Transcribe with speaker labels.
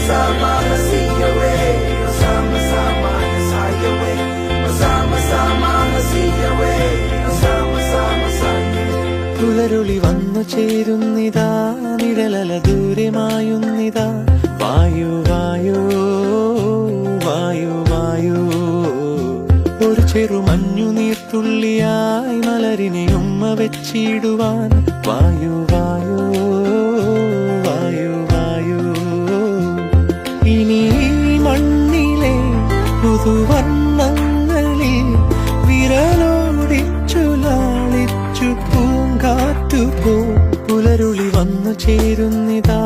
Speaker 1: Sama-sama na siya we, sama-sama na saya we, sama-sama na siya we, sama-sama saya. പുലരുളി വന്നു ചേരുന്നിതാ, നിഴലല ദൂരെ മായുന്നിതാ, വായു വായു വായു വായു. ഒരു ചെറു മഞ്ഞു നീർത്തുള്ളിയായി മലരിനെ ഉമ്മ വെച്ചിടുവാൻ, വായു വായു വായു വായു. ഇനി മണ്ണിലെ പുതുവർണ്ണങ്ങളിൽ വിരലോടിച്ചു ലാളിച്ചു പൂങ്കാറ്റുപോ. പുലരുളി വന്നു ചേരുന്നിതാ,